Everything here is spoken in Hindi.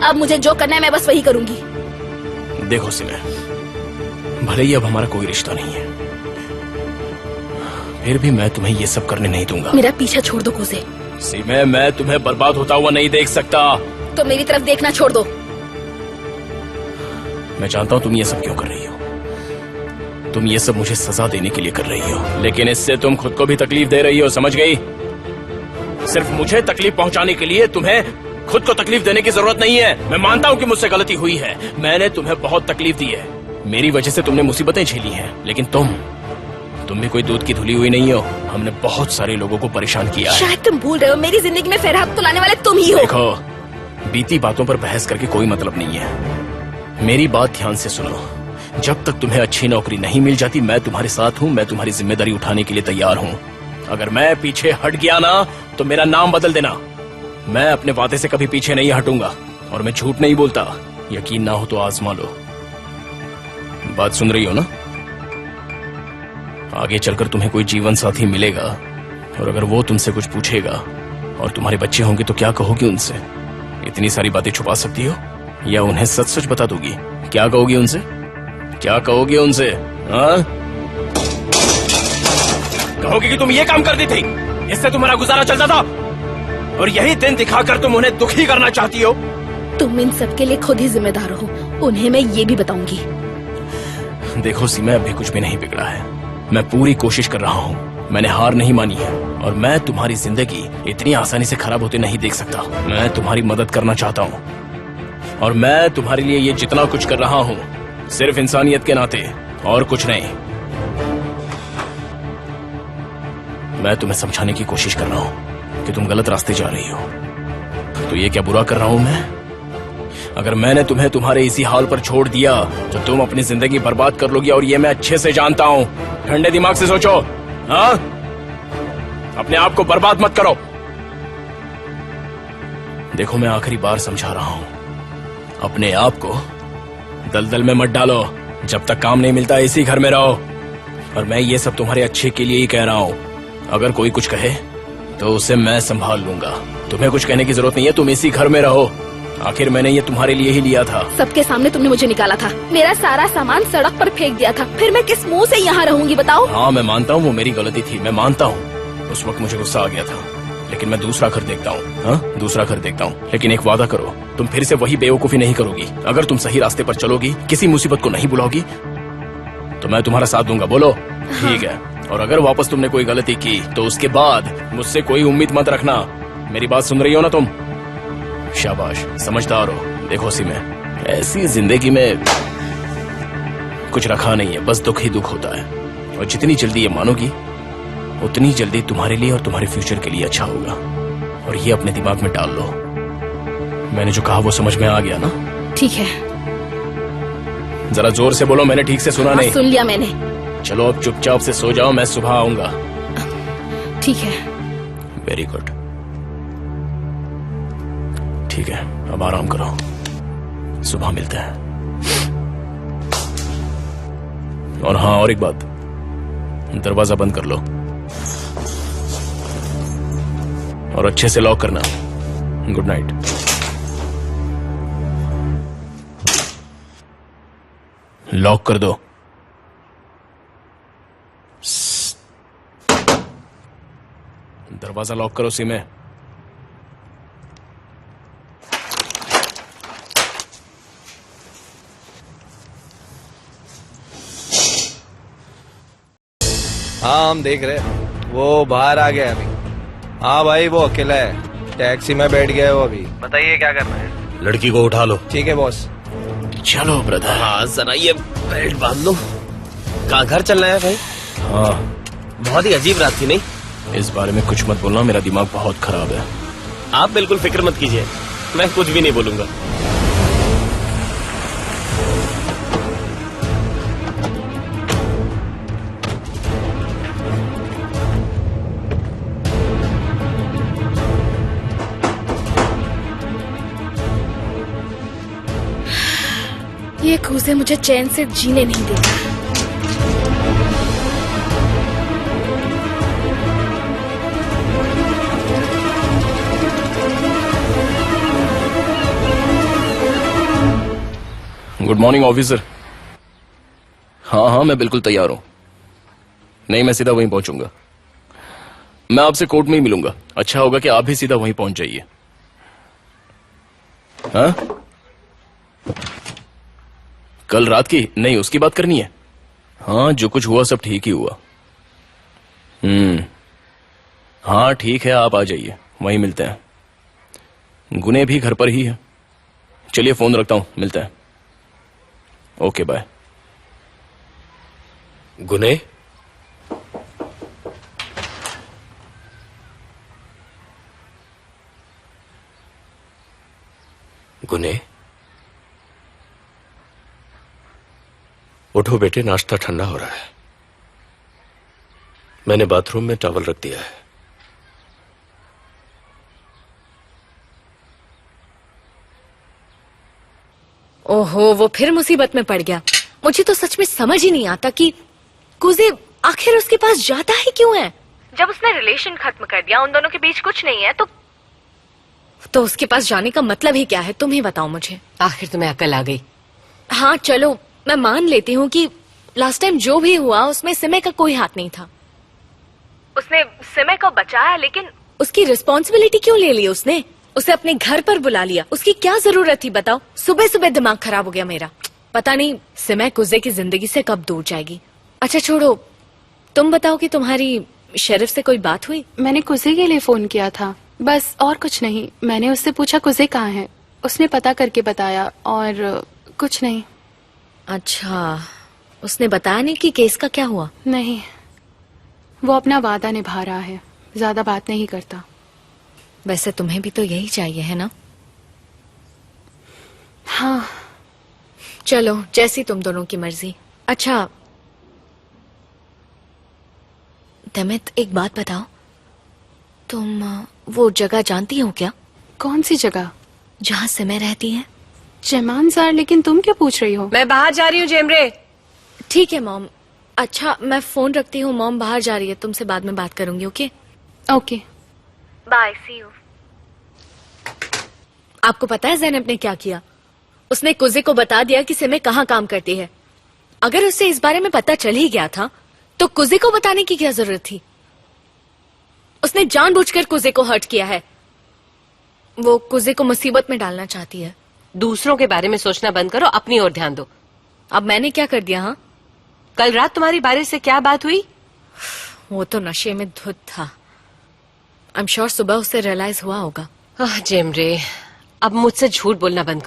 अब मुझे जो करना है मैं बस वही करूंगी। देखो सिमे, भले ही अब हमारा कोई रिश्ता नहीं है, फिर भी मैं तुम्हें ये सब करने नहीं दूंगा। मेरा पीछा छोड़ दो कुसे। सिमे, मैं तुम्हें बर्बाद होता हुआ नहीं देख सकता। तो मेरी तरफ देखना छोड़ दो। मैं जानता हूँ तुम ये सब क्यों कर रही हो। तुम ये सब मुझे सजा देने के लिए कर रही हो, लेकिन इससे तुम खुद को भी तकलीफ दे रही हो, समझ गई? सिर्फ मुझे तकलीफ पहुंचाने के लिए तुम्हें खुद को तकलीफ देने की जरूरत नहीं है। मैं मानता हूँ कि मुझसे गलती हुई है, मैंने तुम्हें बहुत तकलीफ दी है, मेरी वजह से तुमने मुसीबतें झेली हैं, लेकिन तुम भी कोई दूध की धुली हुई नहीं हो। हमने बहुत सारे लोगों को परेशान किया है। शायद तुम भूल रहे हो, मेरी जिंदगी में फहरात तो लाने वाले तुम ही हो। देखो, बीती बातों पर बहस करके कोई मतलब नहीं है। मेरी बात ध्यान से सुनो। जब तक तुम्हें अच्छी नौकरी नहीं मिल जाती, मैं तुम्हारे साथ हूँ, मैं तुम्हारी जिम्मेदारी उठाने के लिए तैयार हूँ। अगर मैं पीछे हट गया ना, तो मेरा नाम बदल देना। मैं अपने वादे से कभी पीछे नहीं हटूंगा, और मैं झूठ नहीं बोलता। यकीन ना हो तो आजमा लो। बात सुन रही हो ना? आगे चलकर तुम्हें कोई जीवन साथी मिलेगा, और अगर वो तुमसे कुछ पूछेगा और तुम्हारे बच्चे होंगे तो क्या कहोगी उनसे? इतनी सारी बातें छुपा सकती हो, या उन्हें सच सच बता दोगी? क्या कहोगी उनसे? क्या कहोगे उनसे? हाँ? कहोगे कि तुम ये काम करती थी, इससे तुम्हारा गुजारा चलता था, और यही दिन दिखाकर तुम उन्हें दुखी करना चाहती हो? तुम इन सब के लिए खुद ही जिम्मेदार हो, उन्हें मैं ये भी बताऊंगी। देखो सीमा, अभी कुछ भी नहीं बिगड़ा है। मैं पूरी कोशिश कर रहा हूँ, मैंने हार नहीं मानी है, और मैं तुम्हारी जिंदगी इतनी आसानी से खराब होते नहीं देख सकता। मैं तुम्हारी मदद करना चाहता हूँ, और मैं तुम्हारे लिए ये जितना कुछ कर रहा हूँ सिर्फ इंसानियत के नाते, और कुछ नहीं। मैं तुम्हें समझाने की कोशिश कर रहा हूँ कि तुम गलत रास्ते जा रही हो। तो ये क्या बुरा कर रहा हूँ मैं? अगर मैंने तुम्हें तुम्हारे इसी हाल पर छोड़ दिया तो तुम अपनी जिंदगी बर्बाद कर लोगी, और ये मैं अच्छे से जानता हूँ। ठंडे दिमाग से सोचो। हाँ, अपने आप को बर्बाद मत करो। देखो, मैं आखिरी बार समझा रहा हूँ, अपने आप को दलदल में मत डालो। जब तक काम नहीं मिलता इसी घर में रहो, और मैं ये सब तुम्हारे अच्छे के लिए ही कह रहा हूँ। अगर कोई कुछ कहे तो उसे मैं संभाल लूंगा। तुम्हें कुछ कहने की जरूरत नहीं है, तुम इसी घर में रहो। आखिर मैंने ये तुम्हारे लिए ही लिया था। सबके सामने तुमने मुझे निकाला था, मेरा सारा सामान सड़क पर फेंक दिया था, फिर मैं किस मुंह से यहाँ रहूंगी बताओ? हाँ, मैं मानता हूँ वो मेरी गलती थी, मैं मानता हूँ उस वक्त मुझे गुस्सा आ गया था, लेकिन मैं दूसरा घर देखता हूँ। हाँ, दूसरा घर देखता हूँ। लेकिन एक वादा करो, तुम फिर से वही बेवकूफी नहीं करोगी। अगर तुम सही रास्ते पर चलोगी, किसी मुसीबत को नहीं बुलाओगी, तो मैं तुम्हारा साथ दूंगा। बोलो? हाँ। ठीक है। और अगर वापस तुमने कोई गलती की तो उसके बाद मुझसे कोई उम्मीद मत रखना। मेरी बात सुन रही हो ना तुम? शाबाश, समझदार हो। देखो सीमे, ऐसी जिंदगी में कुछ रखा नहीं है, बस दुख ही दुख होता है, और जितनी जल्दी ये मानोगी उतनी जल्दी तुम्हारे लिए और तुम्हारे फ्यूचर के लिए अच्छा होगा। और ये अपने दिमाग में डाल लो। मैंने जो कहा वो समझ में आ गया ना? ठीक है। जरा जोर से बोलो, मैंने ठीक से सुना नहीं। सुन लिया मैंने। चलो अब चुपचाप से सो जाओ, मैं सुबह आऊंगा। ठीक है। Very good. ठीक है, अब आराम करो, सुबह मिलते हैं। और हाँ, और एक बात, दरवाजा बंद कर लो और अच्छे से लॉक करना। Good night. लॉक कर दो। दरवाजा लॉक करो सीमे। हाँ, हम देख रहे, वो बाहर आ गया अभी। हाँ भाई, वो अकेला है, टैक्सी में बैठ गया है वो अभी। बताइए क्या करना है? लड़की को उठा लो। ठीक है बॉस। चलो ब्रदर। हाँ, जरा ये बेल्ट बांध लो। कहाँ घर चलना है भाई? हाँ, बहुत ही अजीब रात थी नहीं? इस बारे में कुछ मत बोलना, मेरा दिमाग बहुत खराब है। आप बिल्कुल फिक्र मत कीजिए, मैं कुछ भी नहीं बोलूंगा। ये कूसे मुझे चैन से जीने नहीं देता। Good morning officer. हाँ हाँ, मैं बिल्कुल तैयार हूं। नहीं, मैं सीधा वहीं पहुंचूंगा। मैं आपसे कोर्ट में ही मिलूंगा। अच्छा होगा कि आप भी सीधा वहीं पहुंच जाइए। हाँ? कल रात की? नहीं, उसकी बात करनी है। हाँ, जो कुछ हुआ सब ठीक ही हुआ। हाँ ठीक है, आप आ जाइए, वहीं मिलते हैं। गुने भी घर पर ही है। चलिए फोन रखता हूं, मिलते हैं। Okay bye. गुने, गुने, उठो बेटे, नाश्ता ठंडा हो रहा है। मैंने बाथरूम में टॉवल रख दिया है। ओहो, वो फिर मुसीबत में पड़ गया। मुझे तो सच में समझ ही नहीं आता कि कुजे आखिर उसके पास जाता ही क्यों है। जब उसने रिलेशन खत्म कर दिया, उन दोनों के बीच कुछ नहीं है, तो उसके पास जाने का मतलब ही क्या है? तुम ही बताओ मुझे। आखिर तुम्हें अकल आ गई। हाँ चलो, मैं मान लेती हूँ कि लास्ट टाइम जो भी हुआ उसमें सिमे का कोई हाथ नहीं था। उसने सिमे को बचाया, लेकिन उसकी रिस्पॉन्सिबिलिटी क्यों ले ली उसने? उसे अपने घर पर बुला लिया। उसकी क्या जरूरत थी बताओ? सुबह सुबह दिमाग खराब हो गया मेरा। पता नहीं सिमे कुजे की जिंदगी से कब दूर जाएगी। अच्छा छोड़ो, तुम बताओ कि तुम्हारी शेरिफ से कोई बात हुई? मैंने कुजे के लिए फोन किया था, बस और कुछ नहीं। मैंने उससे पूछा कुजे कहाँ है, उसने पता करके बताया, और कुछ नहीं। अच्छा, उसने बताया नहीं कि केस का क्या हुआ? नहीं, वो अपना वादा निभा रहा है, ज्यादा बात नहीं करता। वैसे तुम्हें भी तो यही चाहिए है ना? हाँ। चलो, जैसी तुम दोनों की मर्जी। अच्छा दमित, एक बात बताओ, तुम वो जगह जानती हो क्या? कौन सी जगह? जहाँ सिमे रहती है। जमान सर, लेकिन तुम क्यों पूछ रही हो? मैं बाहर जा रही हूँ जेमरे। ठीक है मॉम। अच्छा मैं फोन रखती हूँ, मॉम बाहर जा रही है, तुमसे बाद में बात करूंगी। Okay okay bye, see you. आपको पता है ज़ैनब ने क्या किया? उसने कुजे को बता दिया कि सिमे कहाँ काम करती है। अगर उसे इस बारे में पता चल ही गया था तो कुजे को बताने की क्या जरूरत थी? उसने जानबूझकर कुजे को हर्ट किया है। वो कुजे को मुसीबत में डालना चाहती है। दूसरों के बारे में सोचना बंद करो, अपनी ओर ध्यान दो। अब मैंने क्या कर दिया? हाँ, कल रात तुम्हारी बारिश से क्या बात हुई? वो तो नशे में धुत था। आई एम श्योर सुबह उसे रियलाइज हुआ होगा। जेमरे, अब मुझसे झूठ बोलना बंद करो।